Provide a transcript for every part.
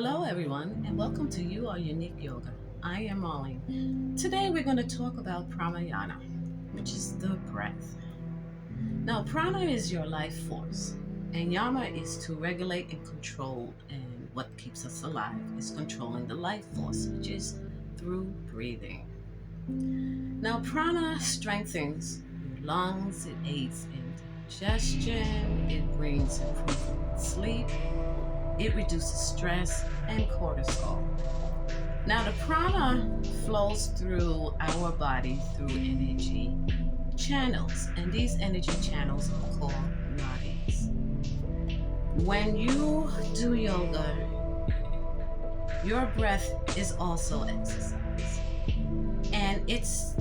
Hello, everyone, and welcome to You Are Unique Yoga. I am Marlene. Today, we're going to talk about pranayama, which is the breath. Now, prana is your life force, and yama is to regulate and control, and what keeps us alive is controlling the life force, which is through breathing. Now, prana strengthens your lungs, it aids in digestion, it brings improvement in sleep. It reduces stress and cortisol. Now, the prana flows through our body through energy channels, and these energy channels are called nadis. When you do yoga, your breath is also exercise, and it's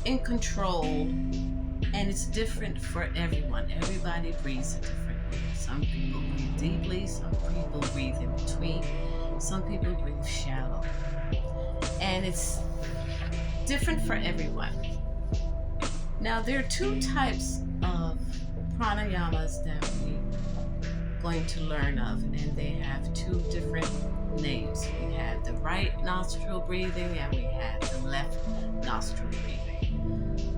in control, and it's different for everyone. Everybody breathes a different way. Some people breathe deeply, some people breathe in between, some people breathe shallow. And it's different for everyone. Now, there are two types of pranayamas that we're going to learn of, and they have two different names. We have the right nostril breathing, and we have the left nostril breathing.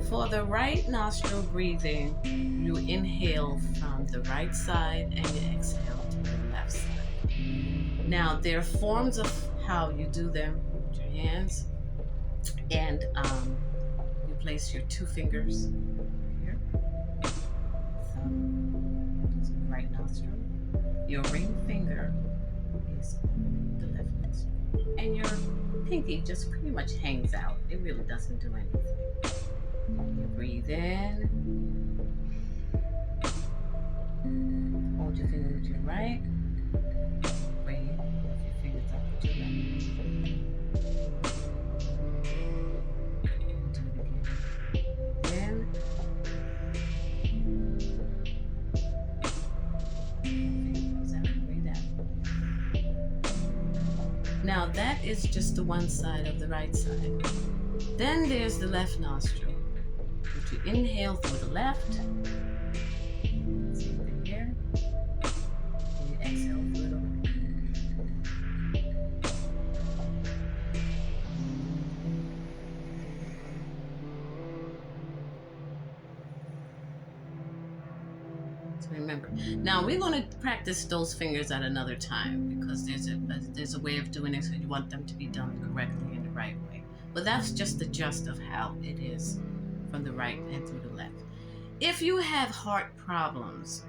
For the right nostril breathing, you inhale from the right side and you exhale to the left side. Now, there are forms of how you do them with your hands, and you place your two fingers here, thumb is the right nostril, your ring finger is the left nostril, and your pinky just pretty much hangs out. It really doesn't do anything. You breathe in, hold your finger with your right, breathe, lift your fingers up with your left. Do it again. Finger goes out, breathe out. Now that is just the one side of the right side. Then there's the left nostril. If you inhale through the left, same thing here, and you exhale through the right. So remember, now we're going to practice those fingers at another time because there's a way of doing it, so you want them to be done correctly in the right way. But that's just the gist of how it is from the right and through the left. If you have heart problems,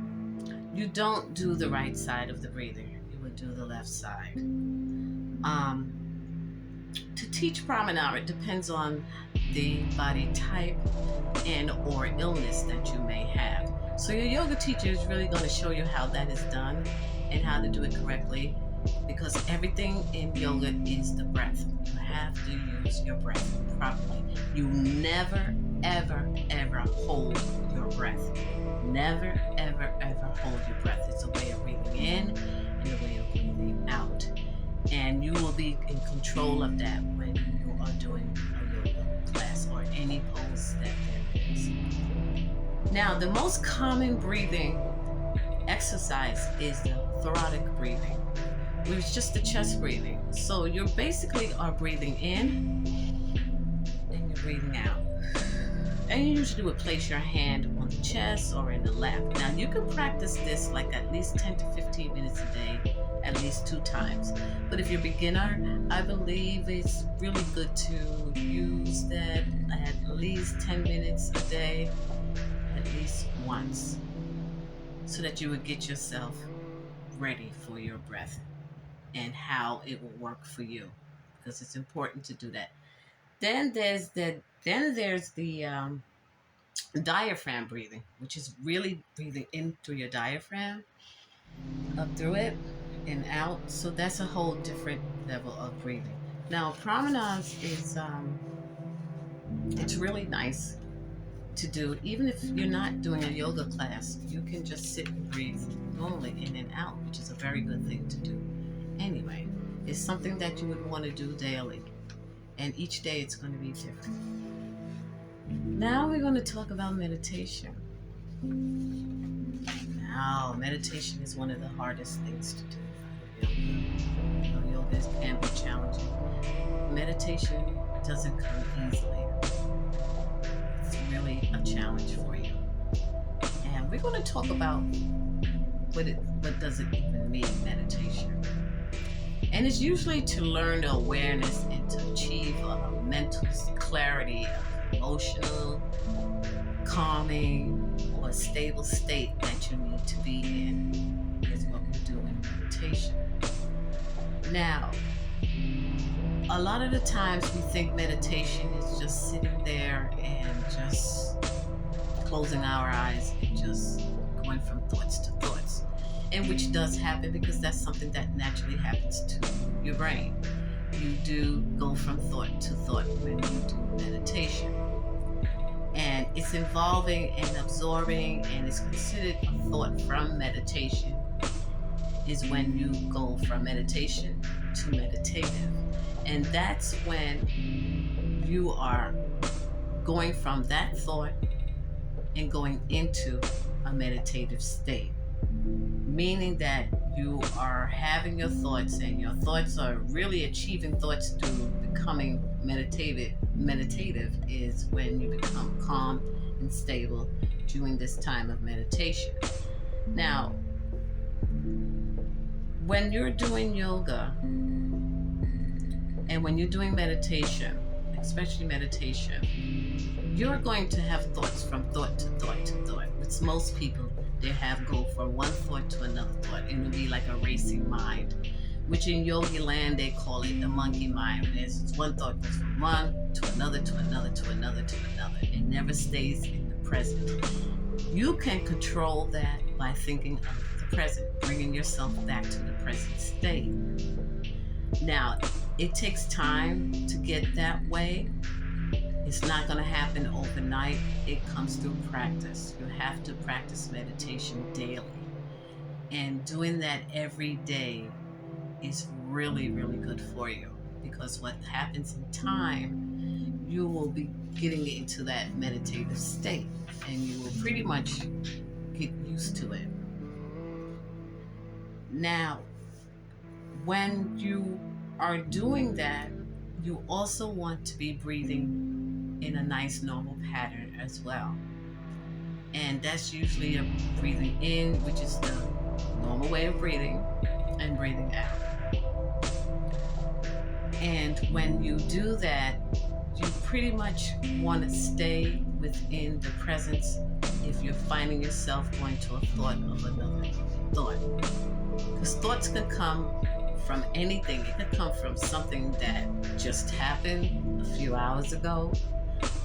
you don't do the right side of the breathing. You would do the left side. To teach pranayama, it depends on the body type and or illness that you may have. So your yoga teacher is really going to show you how that is done and how to do it correctly, because everything in yoga is the breath. You have to use your breath properly. You never, ever, ever hold your breath. Never, ever, ever hold your breath. It's a way of breathing in and a way of breathing out. And you will be in control of that when you are doing a yoga class or any pose that there is. Now, the most common breathing exercise is the thoracic breathing, which is just the chest breathing. So you basically are breathing in and you're breathing out. And you usually would place your hand on the chest or in the lap. Now, you can practice this like at least 10 to 15 minutes a day, at least 2 times. But if you're a beginner, I believe it's really good to use that at least 10 minutes a day, at least once, so that you would get yourself ready for your breath and how it will work for you, because it's important to do that. Then there's the diaphragm breathing, which is really breathing in through your diaphragm, up through it and out. So that's a whole different level of breathing. Now, pranayama is it's really nice to do. Even if you're not doing a yoga class, you can just sit and breathe normally in and out, which is a very good thing to do. Anyway, it's something that you would want to do daily, and each day it's going to be different. Now we're going to talk about meditation. Now, meditation is one of the hardest things to do. it can be challenging. Meditation doesn't come easily. It's really a challenge for you. And we're going to talk about what does it even mean, meditation. And it's usually to learn the awareness and to achieve a mental clarity, emotional calming, or a stable state that you need to be in is what we do in meditation. Now, a lot of the times we think meditation is just sitting there and just closing our eyes and just going from thoughts to thoughts, and which does happen because that's something that naturally happens to your brain. You do go from thought to thought when you do meditation. And it's involving and absorbing, and it's considered a thought from meditation is when you go from meditation to meditative. And that's when you are going from that thought and going into a meditative state, meaning that you are having your thoughts and your thoughts are really achieving thoughts through becoming meditative. Meditative is when you become calm and stable during this time of meditation. Now, when you're doing yoga and when you're doing meditation, especially meditation, you're going to have thoughts from thought to thought to thought. With most people, they go from one thought to another thought, and it'll be like a racing mind, which in yogi land they call it the monkey mind. There's one thought goes from one to another to another to another to another. It never stays in the present. You can control that by thinking of the present, bringing yourself back to the present state. Now, it takes time to get that way. It's not going to happen overnight. It comes through practice. You have to practice meditation daily. And doing that every day is really, really good for you, because what happens in time, you will be getting into that meditative state and you will pretty much get used to it. Now, when you are doing that, you also want to be breathing in a nice normal pattern as well. And that's usually a breathing in, which is the normal way of breathing, and breathing out. And when you do that, you pretty much want to stay within the presence if you're finding yourself going to a thought of another thought. Because thoughts can come from anything. It could come from something that just happened a few hours ago.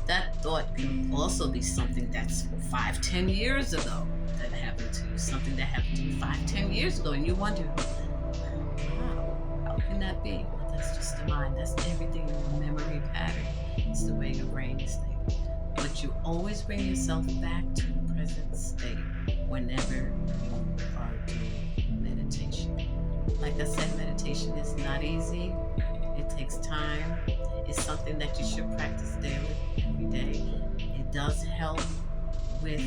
That thought can also be something that's 5-10 years ago that happened to you. Something that happened to you 5-10 years ago, and you wonder, wow, how can that be? Well, that's just the mind. That's everything in the memory pattern. It's the way your brain is thinking. But you always bring yourself back to the present state whenever you are doing meditation. Like I said, meditation is not easy. It takes time. It's something that you should practice daily, every day. It does help with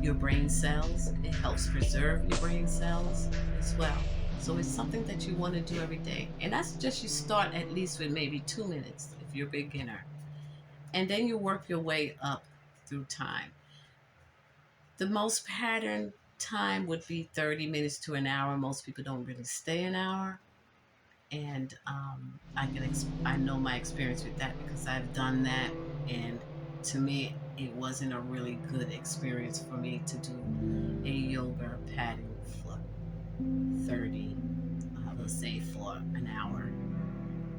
your brain cells. It helps preserve your brain cells as well. So it's something that you want to do every day. And that's just, you start at least with maybe 2 minutes if you're a beginner. And then you work your way up through time. The most pattern time would be 30 minutes to an hour. Most people don't really stay an hour. And I know my experience with that because I've done that, and to me it wasn't a really good experience for me to do a yoga pattern for 30, let's say for an hour.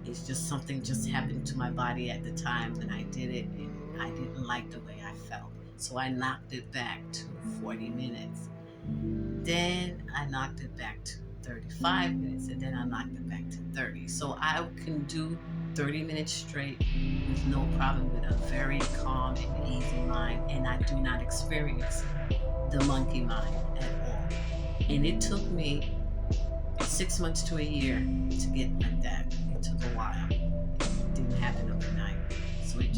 It's just something just happened to my body at the time when I did it, and I didn't like the way I felt. So I knocked it back to 40 minutes. Then I knocked it back to 35 minutes, and then I knocked it back to 30. So I can do 30 minutes straight with no problem, with a very calm and easy mind, and I do not experience the monkey mind at all. And it took me 6 months to a year to get like that. It took a while. It didn't happen overnight. So it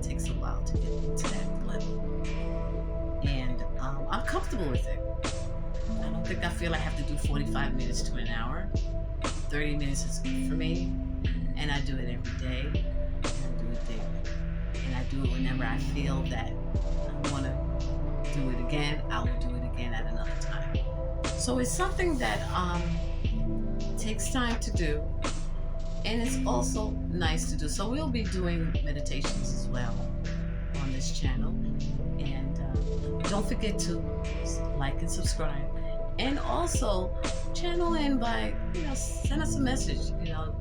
takes a while to get to that level. And I'm comfortable with it. I don't think I feel I have to do 45 minutes to an hour. 30 minutes is good for me, and I do it every day, and I do it daily. And I do it whenever I feel that I want to do it again. I will do it again at another time. So it's something that takes time to do, and it's also nice to do. So we'll be doing meditations as well on this channel. And don't forget to like and subscribe. And also channel in by, send us a message.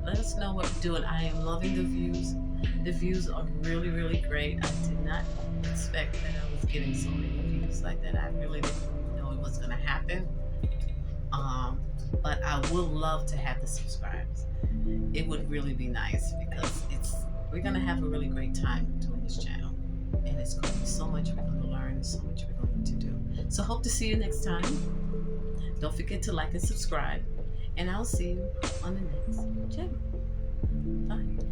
Let us know what we're doing. I am loving the views. The views are really, really great. I did not expect that I was getting so many views like that. I really didn't know it was going to happen. But I would love to have the subscribers. It would really be nice because we're going to have a really great time doing this channel. And it's going to be so much we're going to learn and so much we're going to do. So hope to see you next time. Don't forget to like and subscribe. And I'll see you on the next channel. Bye.